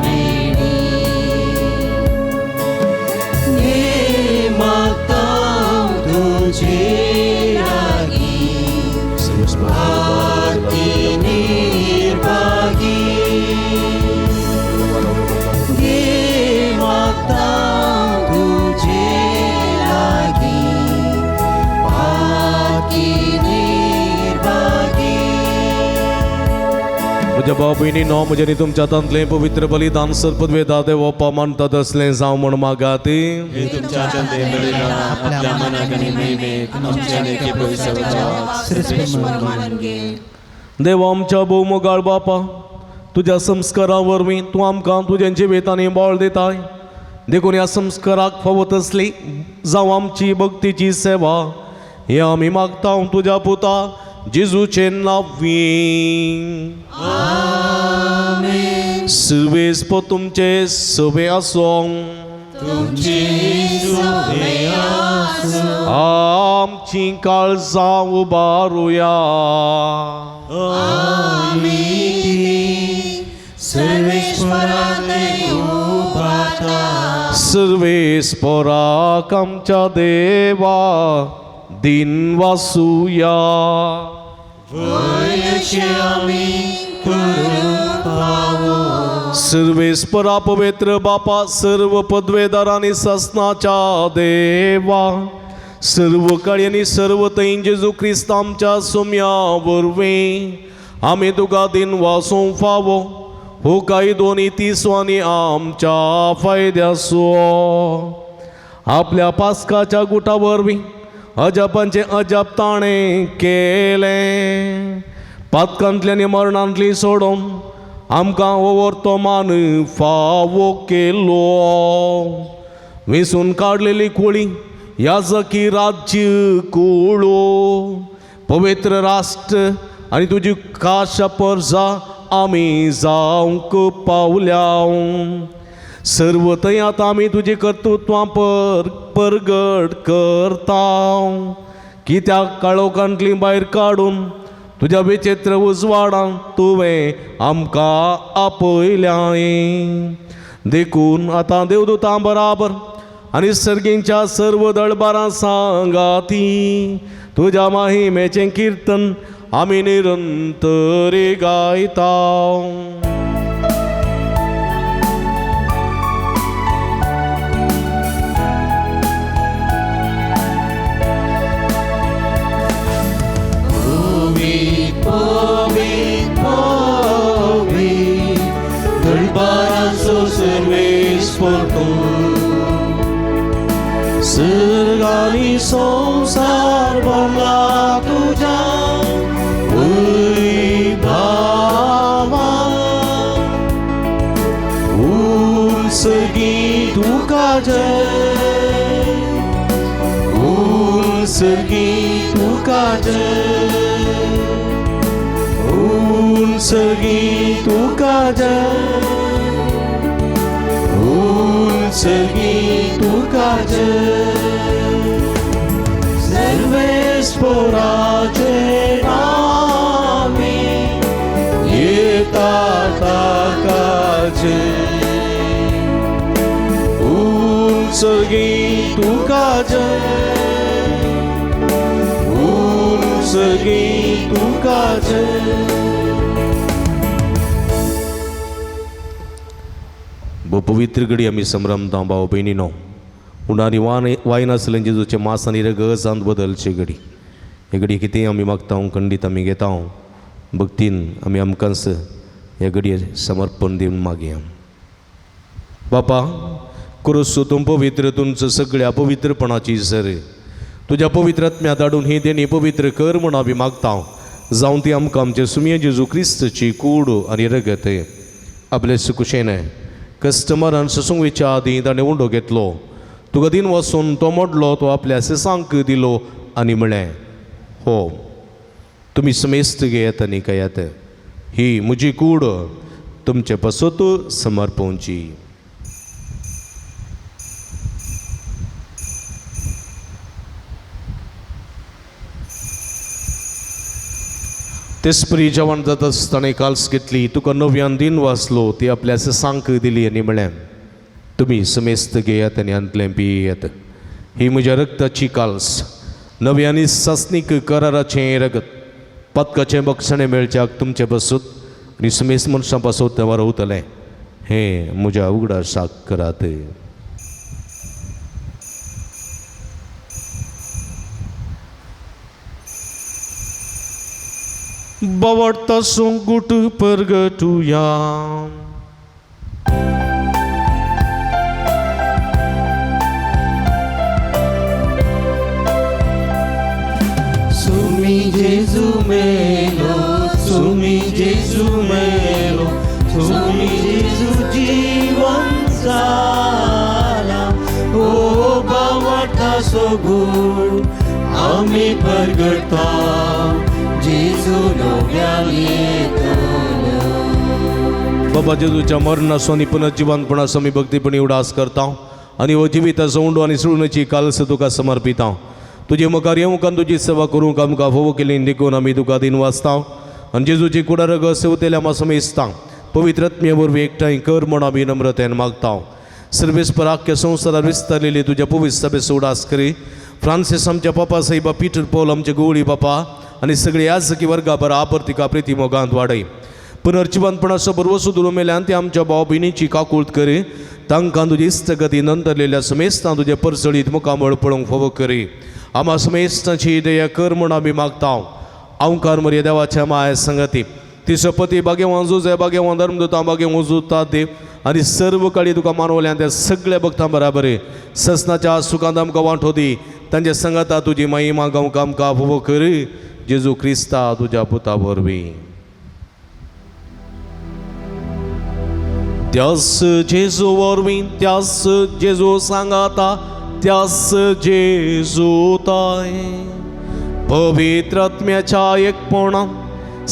मेळी हे मागता तुझे लागी आरती निर्भागी हे मागता तुझे लागी म्हज्या भाव भयणींनो म्हजे न्ही तुमच्या हातांतलें पवित्र बलिदान सर्पद्वेदा देवोपा मानतात असलें जावं म्हण मागात. हे तुमच्या चंदे बलिदान आपल्या मनाक आनी महिमेक आमच्या लेखे देवा आमच्या भोवमुखार बापा तुज्या संस्कारा वरवीं तूं आमकां तुज्या जिवितांनी बळ दिताय. देखून ह्या संस्काराक फावो तसली जावं आमची भक्तीची सेवा हे आमी मागता तुज्या पुता जेजूचे नांवी. सर्वेस्प तुमचे सवे आसूं. आमची काळजां उबारुया. सर्वेस्पराक आमच्या देवा दिन वासुया. सर्वेस्परा पवित्र बापा सर्व पदवेदार आणि ससनाच्या देवा सर्व काळी आणि सर्व थंय जेजू क्रिस्त आमच्या सोम्या वरवीं आमी तुका दिन वासूंक फावो हो काही दोन्ही तिसवांनी आमच्या फायद्याचो. आपल्या पास्काच्या गुटा वरवीं अजापांचे अजाप ताणें केलें. पातकांतल्यानी मरणांतली सोडून आमकां हो वर्तमान फावो केलो. वेंचून काडलेली कोळी याजकी राज्य कुळो पवित्र राष्ट्र आनी तुजी खास परजा आमी जावंक पावल्या. सर्व थंय आतां आमी तुजी कर्तृत्वां परगट करता. कित्याक काळोखांतली भायर काडून तुज्या विचित्र उजवाडांत तुवें आमकां आपयल्यां. देखून आतां देवदूतां बराबर आनी सर्गींच्या सर्व दळबारां सांगाती तुज्या महिमेचें किर्तन आमी निरंतर गायता. दळबारांचो सर्वेस्पर तूं. सर्गांनी संवसार भरला तुज्या वैभवान. उंच गीत तुका जय काज उंच गीत काज उंच गीत काज सर्वेस्पराचे नामे येता काज उंच गीत काज उंच गीत काज बो पवित्र घडी आमी संभ्रमता भाव भयणीनो उणारी वायन आसलें जेजूचे मास आनी रगत बदलचे घडी हे घडी कितें आमी मागता खंडीत आमी घेता भक्तीन आमी आमकांच हे घडये समर्पण दिवन मागया बापा कुरसो तुम पवित्र तुमचं सगळ्या पवित्रपणाची सर तुझ्या पवित्रात्म्या धाडून ही देणी पवित्र कर म्हूण आमी मागता जावं ती आमकां आमचे सुमये जेजू क्रिस्तची कूड आनी रगत आपले सुकुशेन कस्टमरान ससूंगेच्या आदीं ताणें उंडो घेतलो तुका दिन वचून तो मोडलो तो आपल्या सेसांक दिलो आनी म्हळें हो तुमी समेस्त घेयात आनी कयात ही म्हजी कूड तुमचे पसत समर्पोवची तेसपरी जेवण जाता आसतना काल्स घेतली तुका नव्यान दिन वाचलो ती आपल्या सेसांक दिली आनी म्हळें तुमी समेस्त घेयात आनी अंतलें पियेयात ही म्हज्या रक्ताची काल्स नव्यानी सासनीक कराराचें रगत पदकाचें बक्षणें मेळच्याक तुमचे बसूत आनी समेस्त मनशां पासून तें वारवतलें हें म्हज्या उगडासाक करात बावडता सोंगूट परगटुया सुमी जेजू मेलो सुमी जेजू मेलो सुमी जेजू जीवन जाला ओ बावडता सोगूट आमी परगटता बाबा जेजूच्या मरणाचो आनी पुनर्जिवनपणाचो आमी भक्तीपणी उडास करता आनी हो जिविताचो उंडो आनी सुळणेची काल्स तुका समर्पिता तुजे मुखार येवंक तुजी सेवा करूंक आमकां फोव केली देखून आमी तुका दिन वाचता आनी जेजूची कुडा रगत सेवतेल्या आमी समेजता पवित्रत्मे वरवीं एकठांय कर म्हूण आमी नम्रतेन मागता सर्वेस्पराख्य संवसारार विस्तारलेली तुज्या पवित्र सभेचो उडास करी फ्रांसीस आमच्या पापा साईबा पीटर पौल आमचे गवळी बापा आनी सगळी याजकी वर्गा बराबर तिका प्रिती मोगांत वाडय पुनर्जिवनपणाचो बरवो सुदूर मेल्यान ते आमच्या भाव भयणीची काकूळट करी तांकां तुजी इस्तगती नंतरलेल्या समेस्तां तुजे परसळीत मुखामळ पळोवंक फोव करी आमा समेस्तांची दया कर म्हूण आमी मागता अवकार मरे देवाच्या माय संगती तिचो पती बागेवान जुजे बागेवान धर्मदूता बागेवान जुता देव आनी सर्व काळी तुका मानवल्यान त्या सगळ्या भक्तां बराबर ससनाच्या सुखांत आमकां वांटो दी तांच्या संगता तुजी महिमा गावंक आमकां फोव करी जेजू क्रिस्ता तुज्या पुता वरवीं त्यास जेजू वरवीं त्यास जेजू सांगाता त्यास जेजू ताय पवित्रात्म्याच्या एकपणान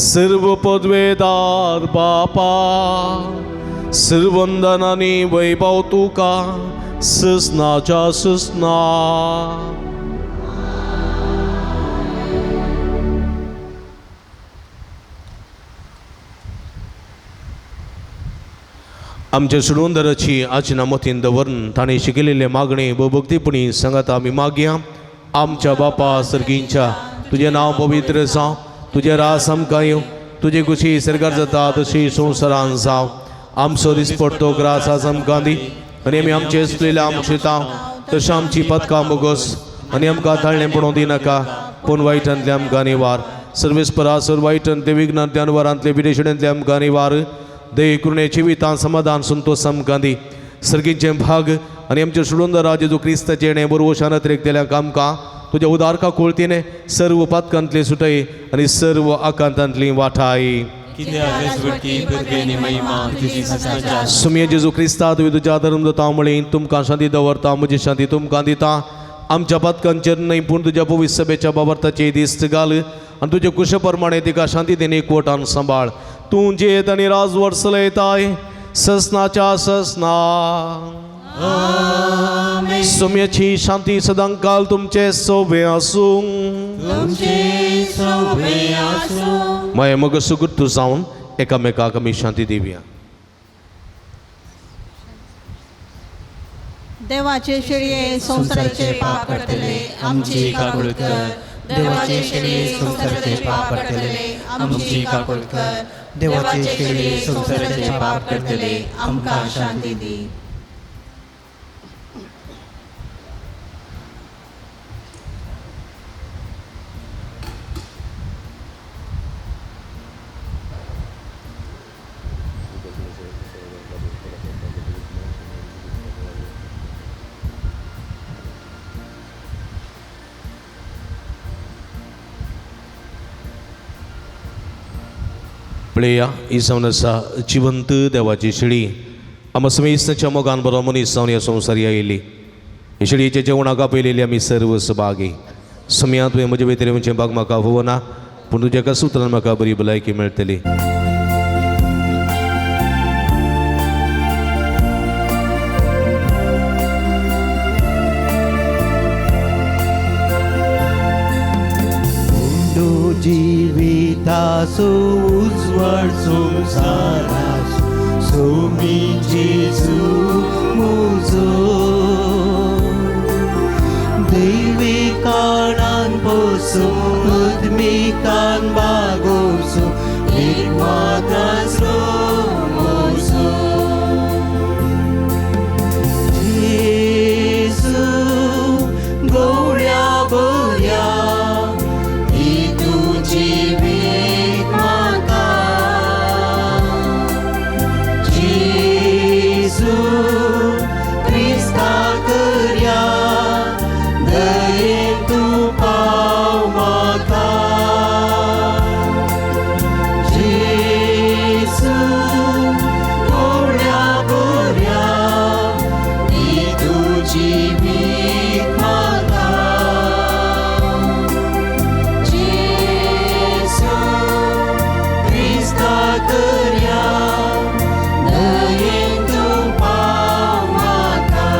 सर्व पदवेदार बापा सर्वंदनांनी वैभव तुका ससनाच्या ससना आमच्या सुडोंदराची आचना मतीन दवरून ताणें शिकलेले मागणे व भक्तीपणी सांगात आमी मागया आमच्या बापा सर्गींच्या तुजें नांव पवित्र जावं तुजें रास आमकां येवं तुजी खुशी सरकार जाता तशी संवसारान जावं आमचो दिसपट तो ग्रास आज आमकां दी आनी आमी आमचे चुकलेले आमचे ताव तशें आमची पदकां मोगोस आनी आमकां ताळणें पडोवंक दिनाका पूण वायटांतले आमकां निवार सर्वेस्परा सर वायटांतले विघ्नांतले अनुवारांतले विदेशण्यांतले आमकां निवार दये करुणे जिवितां समाधान संतोष आमकां दी सर्गींचे भाग आनी आमचे सुडोंदरा जेजू क्रिस्ताचे येणें बरोबर शानत्रेक केल्याक आमकां तुज्या उदारका कोळतीने सर्व पातकांतले सुटय आनी सर्व आकांतांतली वाठाय सुमये जेजू क्रिस्ता तुवें तुज्या धर्मदूतां मळीं तुमकां शांती दवरता म्हजी शांती तुमकां दिता आमच्या पातकांचेर न्हय पूण तुज्या पवित्र सभेच्या बाबर्ताचे दिस्त घाल आनी तुजे कुशप्रमाणे तिका शांतीतेन एकवटान सांबाळ तूं जेत आनी राज वर्सलयताय ससनाच्या ससना सोम्याची शांती सदांकाल तुमचे सोबे आसूं माय मग सुगुर्तू जावन एकामेकाक आमी शांती दिवया. देवाचे शेळये संसाराचे पाप काडटले आमची काकूळ कर. देवाचे शेळये संसाराचे पाप काडटले आमची काकूळ कर. देवाचे शेळये संसाराचे पाप काडटले आमकां शांती दी. पळया ही जावन आसा जिवंत देवाची शेळी आमी समेस्तच्या मोगान बरो मनीस जावन ह्या संवसारी आयिल्ली. हे शेळयेच्या जेवणाक आपयलेली आमी सर्व सभागी. सम्या तुवें म्हजे भितर खंयचें भाग म्हाका होवना पूण तुज्या एका सुत्रान म्हाका बरी भलायकी मेळटली. जिवितासो उजवाड संसारासो सोमी जेजू मोजो दैविकानान बसो आत्मिकान बागोसो निर्मातासो मोजो जेजू गवळ्या बऱ्या जिवीत म्हाका जेजू क्रिस्ता करया दयेन तूं पाव म्हाका जेजू गवळ्या बऱ्या दी तूं जिवीत म्हाका करया दयेन तूं पाव म्हाका.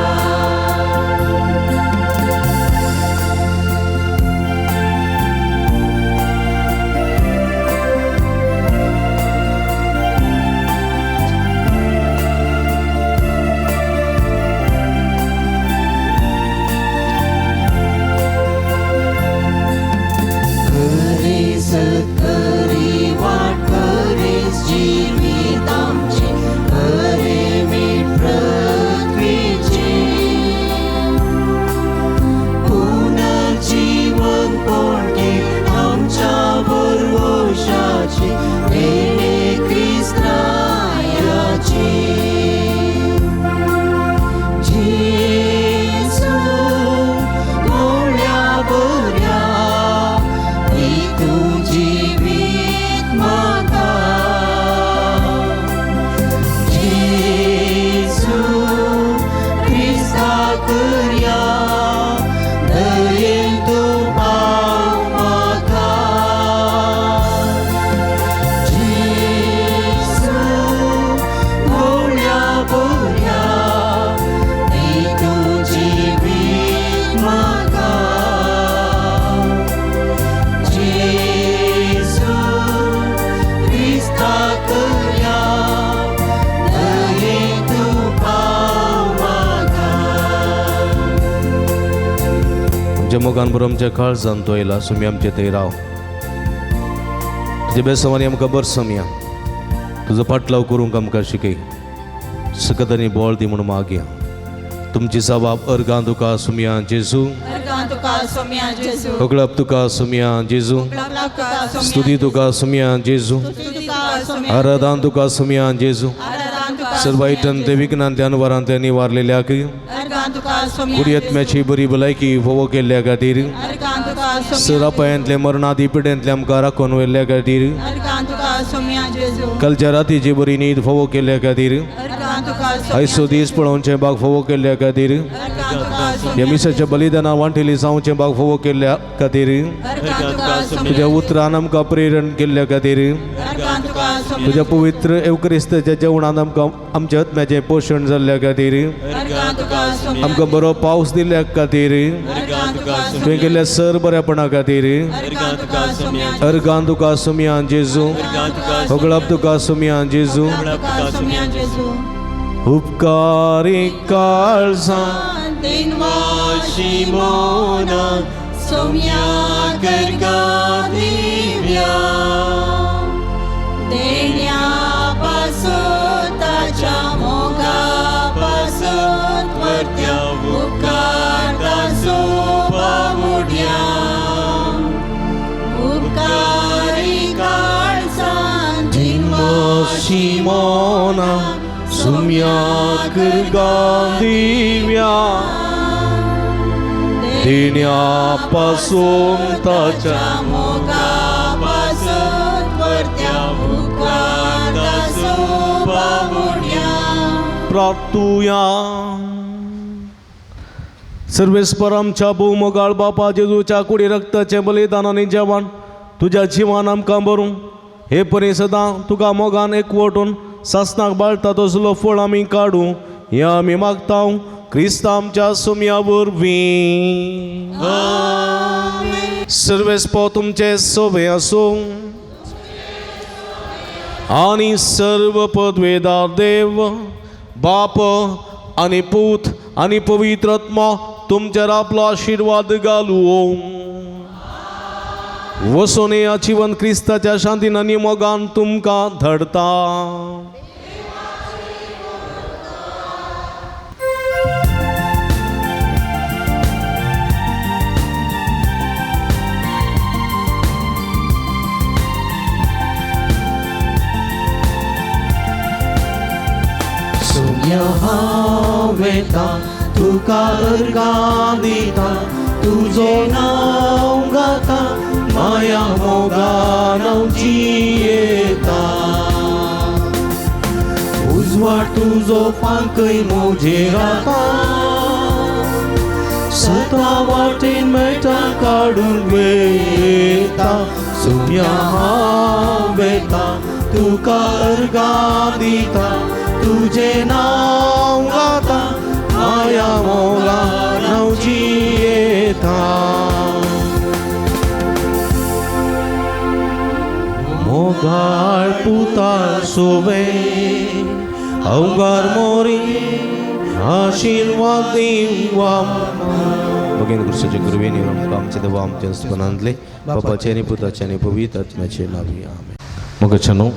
करेस करी वाट जिवीत आमचे खरे मीठ पृथ्वीचे पुनर्जीवन कोणते आमच्या भरवशाचे वेळे क्रिस्तायाचे जेजू गवळ्या बऱ्या दी तूं जिवीत म्हाका करया दयेन तूं पाव म्हाका जेजू गवळ्या बऱ्या दी तूं जिवीत म्हाका जेजू क्रिस्ता करया दयेन तूं पाव म्हाका. जे मोगान बरो आमच्या काळजान तो येयला सुमी आमचे थंय राव तुजे बेसवानी आमकां बर सम्या तुजो पाटलाव करूंक आमकां शिकय सकत आनी बोळ दी म्हूण मागया. तुमची सवाब अर्गां तुका सुम्या जेजू होगळप तुका सुम्या जेजू स्तुती तुका सुम्या जेजू आराधन तुका सुम्या जेजू सर्वायटन ते विघ्नांतल्यान वरांतल्या निवारलेल्याक कुडियत्म्याची बरी भलायकी फोवो केल्ल्या खातीर सरापायांतले मरणादी पिड्यांतले आमकां राखून व्हेल्ल्या खातीर कालच्या रातीची बरी न्हीद फोवो केल्ल्या खातीर आयचो दीस पळोवचे भाग फोवो केल्ल्या खातीर ह्या मिसाच्या बलिदाना वांटेली जावचे भाग फोव केल्ल्या खातीर तुझ्या उतरान आमकां प्रेरण केल्ल्या खातीर तुझ्या पवित्र एवक्रिस्ताच्या जेवणान आमकां आमच्या आत्म्याचें पोशण जाल्ल्या खातीर आमकां बरो पावस दिल्ल्या खातीर तुवें केल्ल्या सर बऱ्यापणा खातीर अर्गां तुका सुमया जेजू होगळप तुका सुमया जेजू उपकारी काळजा Shimona, Somia Gargadivya, Denia Pasutacha Moga Pasut Vartya Vukarta Subhamudya, Ukari Kalsan Dinva Shimona Sumya Gargadivya देण्यापासून ताच्या मोगापासून वर्त्या भुकारता सुभामुड्या प्रार्थूया. सर्वेस्पर आमच्या भोवमोगाळ बापा जेजूच्या कुडी रक्ताचे बलिदान आनी जेवण तुझ्या जिवान आमकां भरूं हे परी सदां तुका मोगान एकवटून सासनाक बाळटा तसलो फळ आमी काडूं हें आमी मागतां क्रिस्त आमच्या सुमया वरवीं. सर्वेस्पर तुमचे सोबे आसूं आनी सर्व पदवेदार देव बाप आनी पूत आनी पवित्र आत्मा तुमचेर आपलो आशिर्वाद घालूं. वसून या जीवन क्रिस्ताच्या शांतीन आनी मोगान तुमकां धाडता. वेता तुका अर्गां दिता तुजो नांव गाता माया मोगान जियेता उजवाड तुजो पांकय मोजेर आता सता वाटेन मेळटा काडून वेता सुमया वेता तुका अर्गां दिता तुझे नाव गाता माया मोगा नाव जियेता मोगाळ पुताळ सोबे अवगार मोरी आशीर्वाद दिवा भगीन कृष्णाच्या गुरुवेनी आमचे देवा आमच्या स्पनांतले बापाचे आणि पुताचे आणि पवित्र आत्म्याचे नावी आमेन. मग छनो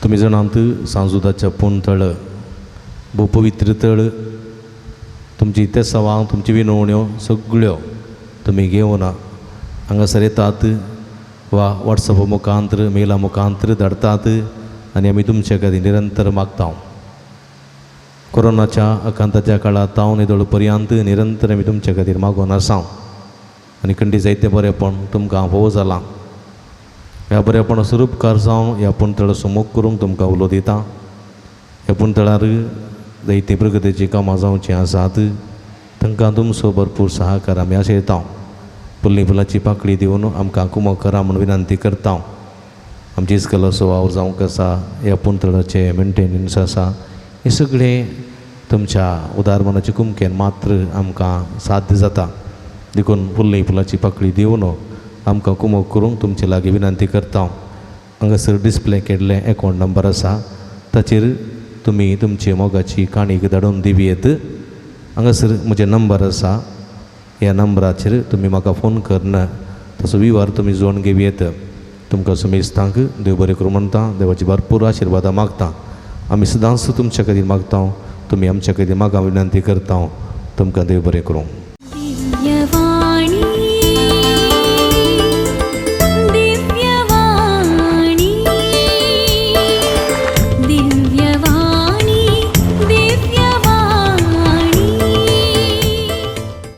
तुम्ही जाणांत सांजुदाच्या पुणतळ भोव पवित्र तळ तुमची ते सवां तुमची विनवण्यो सगळ्यो तुमी घेवन हांगासर येतात वा वॉट्सॅप मुखांतर मेला मुखांतर धाडतात आनी आमी तुमचे खातीर निरंतर मागता. कोरोनाच्या आकांताच्या काळात ताव निदळ पर्यंत निरंतर आमी तुमचे खातीर मागून आसा आनी खंडी जायते बरेपण तुमकां फोव जालां. ह्या बरेपण स्वरूपकार जावन ह्या पुणतळ सुमोग करूंक तुमकां उलो दिता. ह्या पुणतळार जायते प्रगतीची कामां जावचीं आसात तांकां तुमचो भरपूर सहकार आमी आशयता. फुल्ली फुलाची पाकळी दिवन आमकां कुमो करा म्हूण विनंती करता. आमची इस्कलो सुवाव जावंक आसा ह्या पुणतळाचे मेंटेनन्स आसा हे सगळे तुमच्या उदारमनाच्या कुमकेन मात्र आमकां साध्य जाता. देखून फुल्ली फुलाची पाकळी दिवन आमकां कुमो करूंक तुमचे लागीं विनंती करता. हांगासर डिस्प्ले केल्ले अकावंट नंबर आसा ताचेर तुमी तुमची मोगाची काणीक धाडून दिवयेत. हांगासर म्हजे नंबर आसा ह्या नंबराचेर तुमी म्हाका फोन करना तसो विव्हार तुमी जोडून घेवयेत. तुमकां सुमेस्तांक देव बरें करूं म्हणटा. देवाची भरपूर आशिर्वादां मागता. आमी सदांच तुमच्या खातीर मागता. तुमी आमच्या खातीर म्हाका विनंती करता. तुमकां देव बरें करूं.